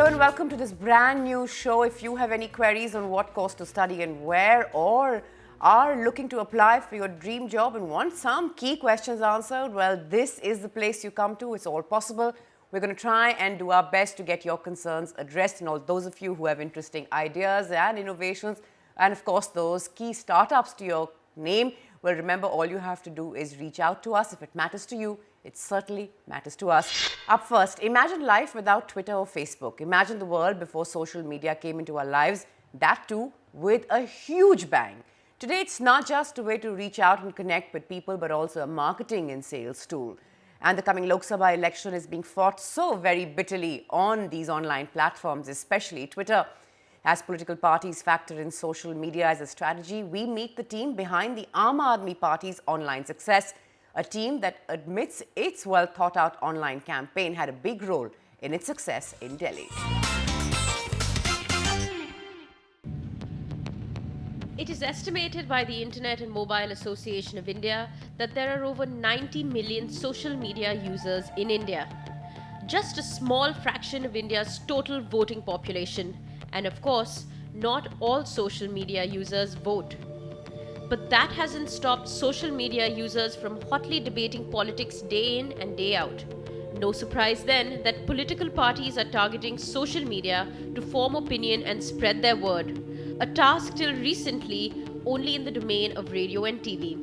Hello and welcome to this brand new show. If you have any queries on what course to study and where, or are looking to apply for your dream job and want some key questions answered, well, this is the place you come to. It's all possible. We're going to try and do our best to get your concerns addressed, and all those of you who have interesting ideas and innovations, and of course those key startups to your name, well, remember, all you have to do is reach out to us. If it matters to you, it certainly matters to us. Up first, imagine life without Twitter or Facebook. Imagine the world before social media came into our lives, that too with a huge bang. Today, it's not just a way to reach out and connect with people, but also a marketing and sales tool. And the coming Lok Sabha election is being fought so very bitterly on these online platforms, especially Twitter. As political parties factor in social media as a strategy, we meet the team behind the Aam Aadmi Party's online success, a team that admits its well-thought-out online campaign had a big role in its success in Delhi. It is estimated by the Internet and Mobile Association of India that there are over 90 million social media users in India. Just a small fraction of India's total voting population. And of course, not all social media users vote. But that hasn't stopped social media users from hotly debating politics day in and day out. No surprise then that political parties are targeting social media to form opinion and spread their word, a task till recently only in the domain of radio and TV.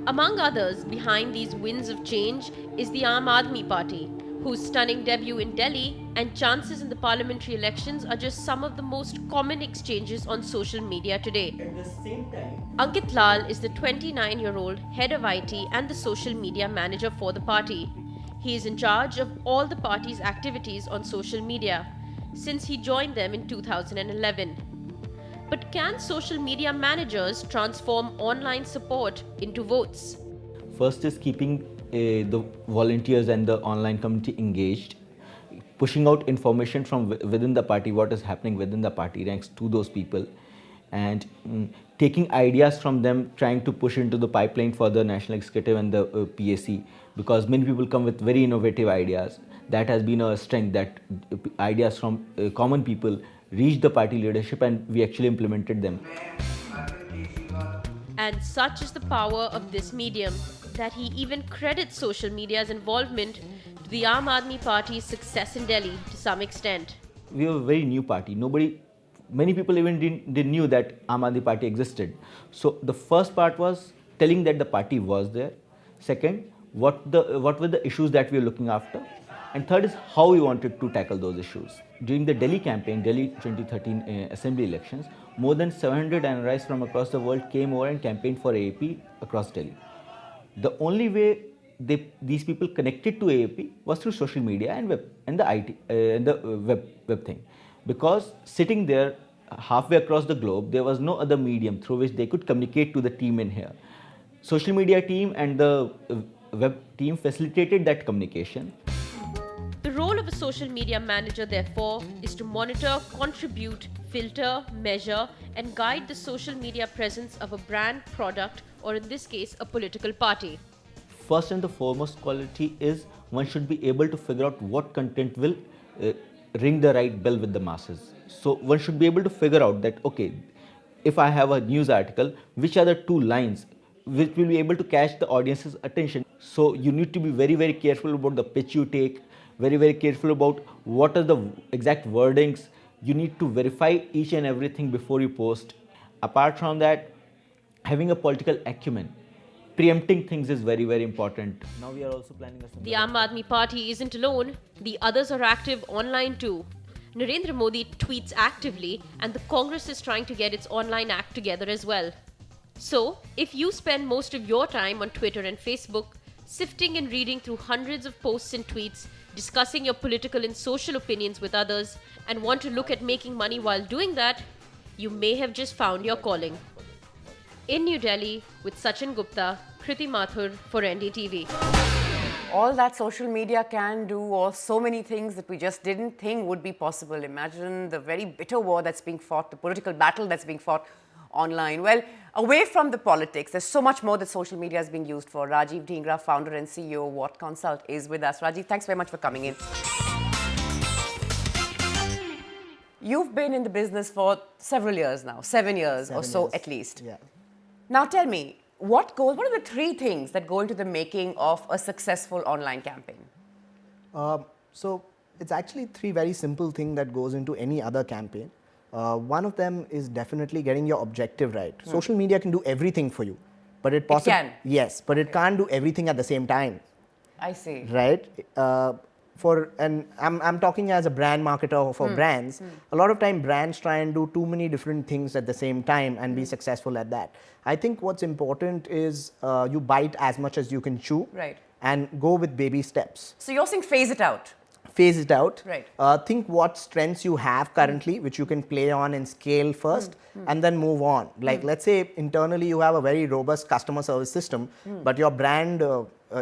Among others, behind these winds of change is the Aam Aadmi Party, whose stunning debut in Delhi and chances in the parliamentary elections are just some of the most common exchanges on social media today. At the same time, Ankit Lal is the 29-year-old head of IT and the social media manager for the party. He is in charge of all the party's activities on social media since he joined them in 2011. But can social media managers transform online support into votes? first is keeping the volunteers and the online community engaged, pushing out information from within the party, what is happening within the party ranks to those people, and taking ideas from them, trying to push into the pipeline for the National Executive and the PAC, because many people come with very innovative ideas. That has been a strength, that ideas from common people reached the party leadership and we actually implemented them. And such is the power of this medium that he even credits social media's involvement to the Aam Aadmi Party's success in Delhi to some extent. We were a very new party. Many people even didn't knew that Aam Aadmi Party existed. So the first part was telling that the party was there. Second, what were the issues that we were looking after. And third is how we wanted to tackle those issues. During the Delhi campaign, Delhi 2013 assembly elections, more than 700 NRIs from across the world came over and campaigned for AAP across Delhi. The only way these people connected to AAP was through social media and web and the IT and the web thing, because sitting there halfway across the globe, there was no other medium through which they could communicate to the team in here. Social media team and the web team facilitated that communication. The role of a social media manager, therefore, is to monitor, contribute, filter, measure, and guide the social media presence of a brand, product, or in this case, a political party. First and the foremost quality is one should be able to figure out what content will ring the right bell with the masses. So one should be able to figure out that, okay, if I have a news article, which are the two lines which will be able to catch the audience's attention. So you need to be very, very careful about the pitch you take, very, very careful about what are the exact wordings. You need to verify each and everything before you post. Apart from that, having a political acumen, preempting things is very, very important. Now we are also planning a The Aam Aadmi Party isn't alone. The others are active online too. Narendra Modi tweets actively, and the Congress is trying to get its online act together as well. So, if you spend most of your time on Twitter and Facebook, sifting and reading through hundreds of posts and tweets, discussing your political and social opinions with others, and want to look at making money while doing that, you may have just found your calling. In New Delhi, with Sachin Gupta, Kriti Mathur for NDTV. All that social media can do, or so many things that we just didn't think would be possible. Imagine the very bitter war that's being fought, the political battle that's being fought online. Well, away from the politics, there's so much more that social media is being used for. Rajiv Dhingra, founder and CEO of What Consult, is with us. Rajiv, thanks very much for coming in. you've been in the business for several years now, 7 years or 7 so years. at least. Yeah. Now tell me, what are the 3 things that go into the making of a successful online campaign? So it's actually 3 very simple things that goes into any other campaign. One of them is definitely getting your objective right. Social media can do everything for you, but it can? Yes, but it can't do everything at the same time, I see. right? And I'm talking as a brand marketer for brands. A lot of time brands try and do too many different things at the same time and be successful at that. I think what's important is you bite as much as you can chew, Right. and go with baby steps. So you're saying phase it out. Phase it out. Right. Think what strengths you have currently, which you can play on and scale first, and then move on. Like, let's say internally you have a very robust customer service system, but your brand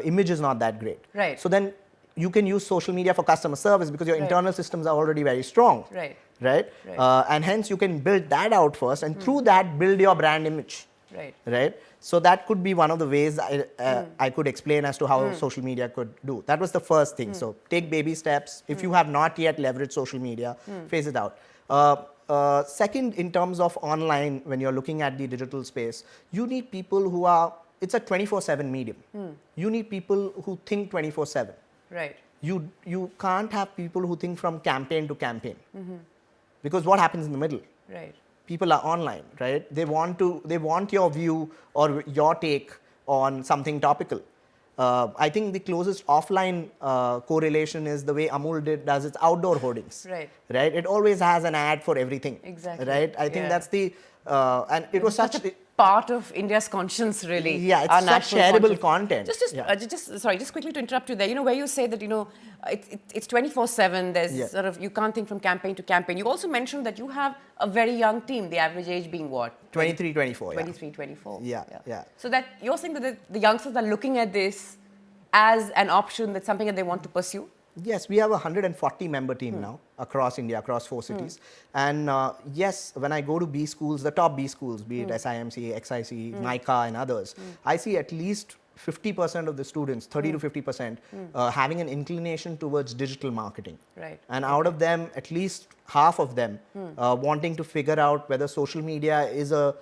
image is not that great. Right. So then you can use social media for customer service because your Right. internal systems are already very strong. Right. Right. Right. And hence you can build that out first, and through that build your brand image. Right. Right. So that could be one of the ways I could explain as to how social media could do. That was the first thing. So take baby steps. If you have not yet leveraged social media, phase it out. Second, in terms of online, when you're looking at the digital space, you need people who are, it's a 24/7 medium. You need people who think 24/7. Right. You can't have people who think from campaign to campaign. Because what happens in the middle? Right. People are online, right? They want your view or your take on something topical. I think the closest offline correlation is the way Amul does its outdoor hoardings. Right. Right. It always has an ad for everything. Exactly. Right. I think Yeah. that's the and it was such a part of India's conscience, really. Yeah, it's our such national shareable conscience. content. Sorry, just quickly to interrupt you there. You know, where you say that, it's 24/7. There's Yeah. sort of, you can't think from campaign to campaign. You also mentioned that you have a very young team, the average age being what? 23, 24. 23, 24. Yeah, yeah. So that you're saying that the youngsters are looking at this as an option, that's something that they want to pursue? Yes, we have a 140 member team now across India, across 4 cities. And yes, when I go to B schools, the top B schools, be it SIMC, XIC, NICA and others, I see at least 50% of the students, 30 to 50%, having an inclination towards digital marketing. Right. And out of them, at least half of them wanting to figure out whether social media is a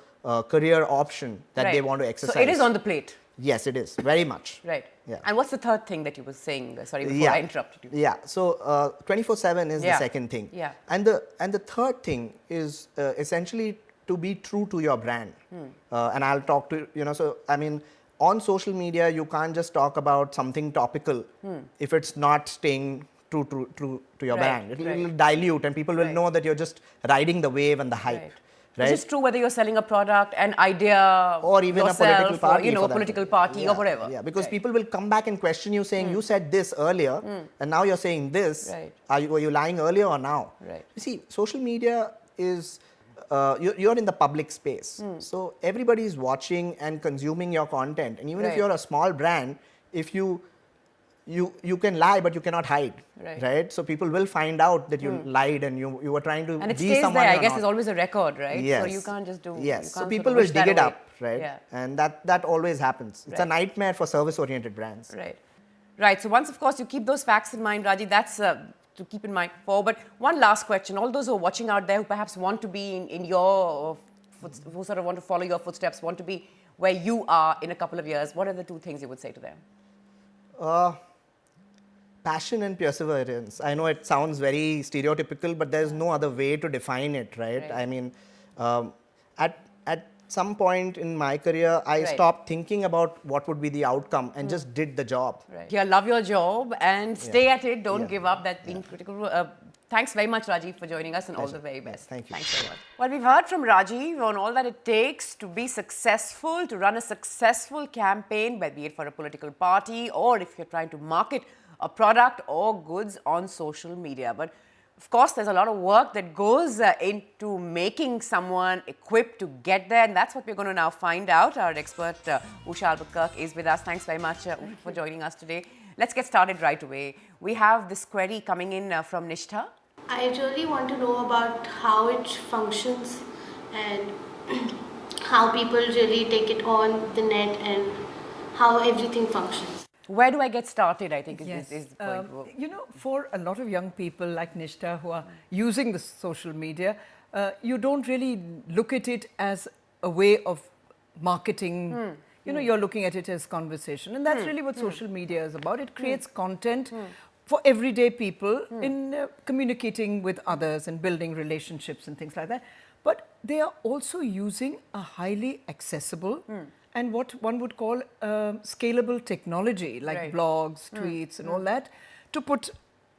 career option that they want to exercise. So it is on the plate. Yes, it is, very much. Right. Yeah. And what's the third thing that you were saying? Sorry, before I interrupted you. Yeah. So 24/7 is the second thing. Yeah. And the third thing is essentially to be true to your brand. And I'll talk to So I mean, on social media, you can't just talk about something topical if it's not staying true to your brand. It'll dilute, and people will know that you're just riding the wave and the hype. Right. Right? Which is true whether you're selling a product, an idea, Or even yourself, a political party. or, for a that political matter. party Yeah, or whatever. Yeah, because Right. people will come back and question you saying, you said this earlier, and now you're saying this. Right. Were you lying earlier or now? Right. You see, social media is, you're in the public space. So everybody is watching and consuming your content. And even if Right. you're a small brand, if you can lie, but you cannot hide, Right. So people will find out that you lied and you were trying to And it be stays someone there. I you're guess not. there's always a record, right? Yes. So you can't just do. Yes. You So can't people sort of will wish dig that it away. up, right? Yeah. And that always happens. It's a Right. nightmare for service-oriented brands. Right. Right. So once, of course, you keep those facts in mind, Raji, that's to keep in mind for. But one last question. All those who are watching out there who perhaps want to be in your, who sort of want to follow your footsteps, want to be where you are in a couple of years, what are the 2 things you would say to them? Passion and perseverance. I know it sounds very stereotypical, but there's no other way to define it, right? Right. I mean, at some point in my career, I Right. stopped thinking about what would be the outcome and just did the job. Right. Yeah, love your job and stay at it. Don't Yeah. give up. That being critical. Thanks very much, Rajiv, for joining us, and all the very best. Thank you. Thanks very much. Well, we've heard from Rajiv on all that it takes to be successful, to run a successful campaign, be it for a political party or if you're trying to market a product or goods on social media. But of course, there's a lot of work that goes into making someone equipped to get there, and that's what we're going to now find out. Our expert, Usha Albuquerque, is with us. Thanks very much for joining us today. Let's get started right away. We have this query coming in from Nishtha. I really want to know about how it functions and how people really take it on the net and how everything functions. Where do I get started, I think, Yes. is the point. You know, for a lot of young people like Nishta who are using the social media, you don't really look at it as a way of marketing. You know, you're looking at it as conversation. And that's really what social media is about. It creates content for everyday people in communicating with others and building relationships and things like that. But they are also using a highly accessible and what one would call scalable technology, like Right. blogs, tweets, and all that, to put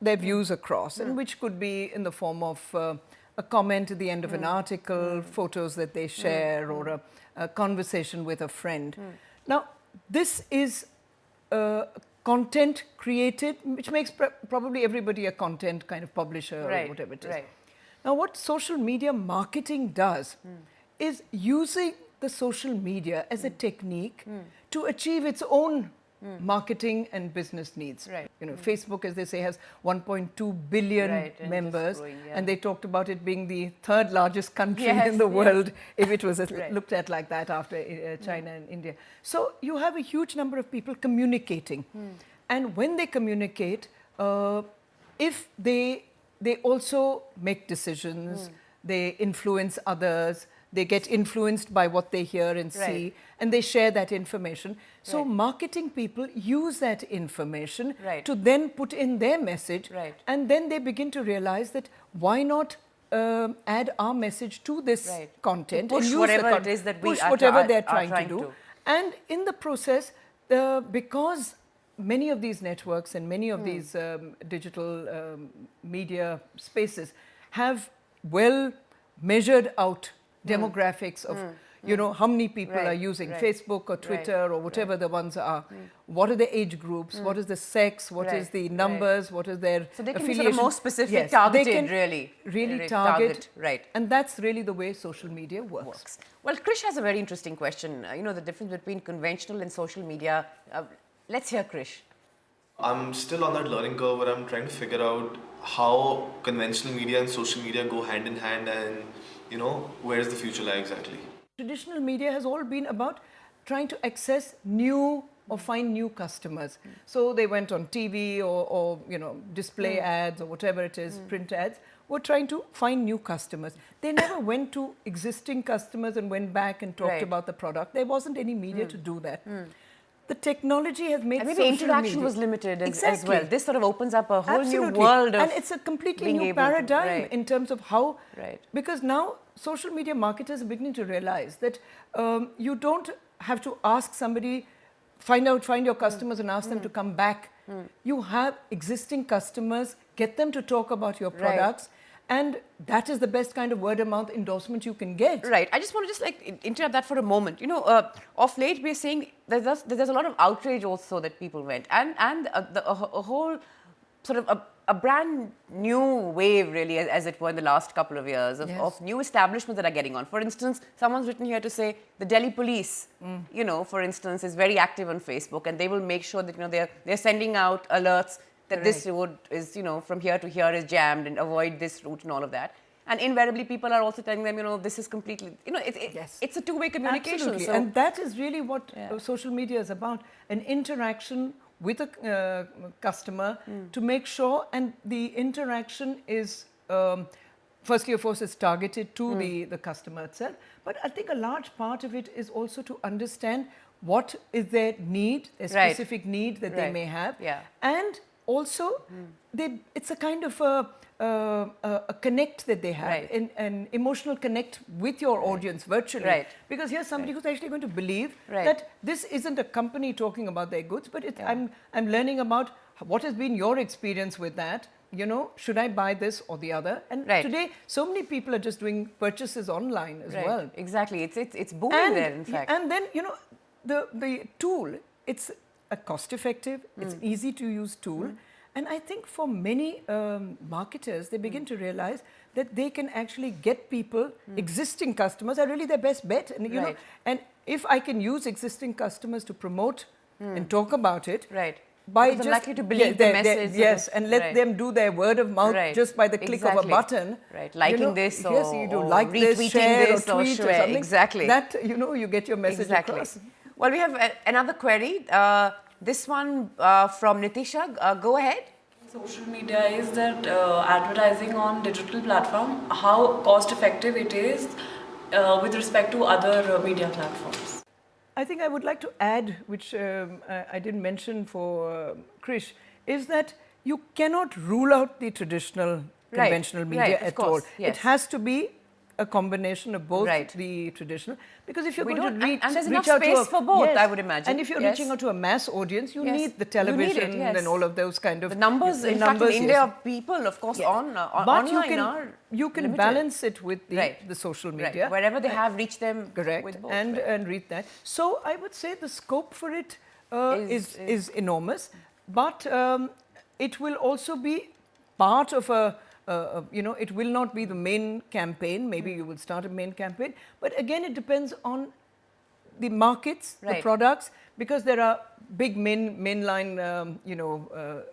their views across, and which could be in the form of a comment at the end of an article, photos that they share, or a conversation with a friend. Now, this is content created, which makes probably everybody a content kind of publisher or Right, whatever it is. right. Now, what social media marketing does is using the social media as a technique to achieve its own marketing and business needs. Right. You know, Facebook, as they say, has 1.2 billion Right, and just members, growing, yeah. and they talked about it being the third largest country Yes, in the yes. world if it was Right. looked at like that after China and India. So you have a huge number of people communicating, and when they communicate, if they also make decisions, they influence others, they get influenced by what they hear and see, Right. and they share that information. So Right. marketing people use that information Right. to then put in their message, Right. and then they begin to realize that why not add our message to this Right. content To push and use whatever the it is that we push are whatever try- they're are trying, trying to do. to. And in the process, because many of these networks and many of these digital media spaces have well measured out demographics of you know how many people Right, are using right, Facebook or Twitter or whatever the ones are. What are the age groups? What is the sex? What is Right, the right. numbers? What is their So they can be affiliation? sort of more specific, Yes, targeted, they can really. really Right, target, right. and that's really the way social media works. Well, Krish has a very interesting question. You know, the difference between conventional and social media. Let's hear Krish. I'm still on that learning curve where I'm trying to figure out how conventional media and social media go hand in hand, and you know, where's the future lie exactly. Traditional media has all been about trying to access new or find new customers. So they went on TV or you know, display ads or whatever it is, print ads, were trying to find new customers. They never went to existing customers and went back and talked Right. about the product. There wasn't any media to do that. The technology has made And maybe social interaction media- was limited as Exactly. well. This sort of opens up a whole Absolutely. new world of and it's a completely being new able to- paradigm right. in terms of how Right. because now social media marketers are beginning to realize that you don't have to ask somebody find your customers and ask them to come back. You have existing customers, get them to talk about your Right. products, and that is the best kind of word of mouth endorsement you can get. Right. I just want to just like interrupt that for a moment. You know, of late we're seeing there's a lot of outrage also that people went, and a whole sort of a brand new wave really, as it were, in the last couple of years of, Yes. of new establishments that are getting on. For instance, someone's written here to say the Delhi police, you know, for instance, is very active on Facebook, and they will make sure that, you know, they're sending out alerts that this road is, you know, from here to here is jammed and avoid this route and all of that. And invariably, people are also telling them, you know, this is completely, you know, Yes. it's a two-way communication. Absolutely. So And that is really what social media is about, an interaction with a customer to make sure, and the interaction is, firstly, of course, it's targeted to the customer itself, but I think a large part of it is also to understand what is their need, their Right. specific need that they Right. may have. Yeah. And also, it's a kind of a connect that they have, Right. an emotional connect with your audience virtually. Right. Because here's somebody who's actually going to believe Right. that this isn't a company talking about their goods, but I'm learning about what has been your experience with that. You know, should I buy this or the other? And Right. today, so many people are just doing purchases online as Right. well. Exactly. It's booming there, in fact. And then, you know, the tool, it's a cost-effective, it's easy to use tool. And I think for many marketers, they begin to realize that they can actually get people, existing customers are really their best bet. And, you know, Right. and if I can use existing customers to promote and talk about it, Right. by Because I'm just likely to believe the their- message that yes, is- and let right. them do their word of mouth Right. just by the click of Exactly. a button. Right. You Liking know, this yes, or- you do or like this, retweeting share this or or tweet or share. something. Exactly. That, you know, you get your message Exactly. across. Well, we have another query. This one from Nitisha. Go ahead. Social media is that advertising on digital platform, how cost effective it is with respect to other media platforms. I think I would like to add, which I didn't mention for Krish, is that you cannot rule out the traditional conventional media of at course, all. yes. It has to be a combination of both Right. the traditional, because if you're We going don't- to reach, and there's reach enough out to space for both, yes, I would imagine. and if you're Yes. reaching out to a mass audience, you Yes. need the You television need it, yes. and all of those kind of The numbers, in fact, numbers, in India, yes. of people, of course, Yes. on But online are you can limited. balance it with the, Right. the social Right. media. Wherever they have, reach them Correct, with both. and right. and read that. So I would say the scope for it is enormous, but it will also be part of it will not be the main campaign. Maybe you will start a main campaign, but again, it depends on the markets, the Right. products, because there are big mainline,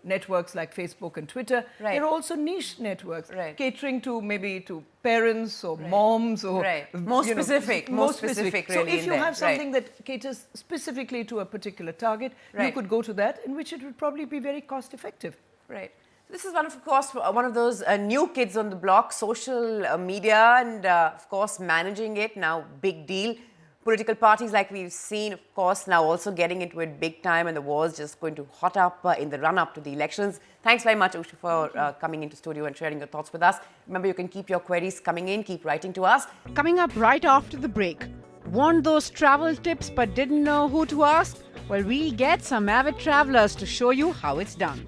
networks like Facebook and Twitter. Right. There are also niche networks Right. catering to maybe to parents or moms or Right. More specific, more specific So really if in you there, have something right. that caters specifically to a particular target, you Right. could go to that, in which it would probably be very cost effective. Right. This is of course, one of those new kids on the block, social media, and of course, managing it now, big deal. Political parties, like we've seen, of course, now also getting into it big time, and the war is just going to hot up in the run-up to the elections. Thanks very much, Usha, for coming into studio and sharing your thoughts with us. Remember, you can keep your queries coming in, keep writing to us. Coming up right after the break. Want those travel tips but didn't know who to ask? Well, we'll get some avid travelers to show you how it's done.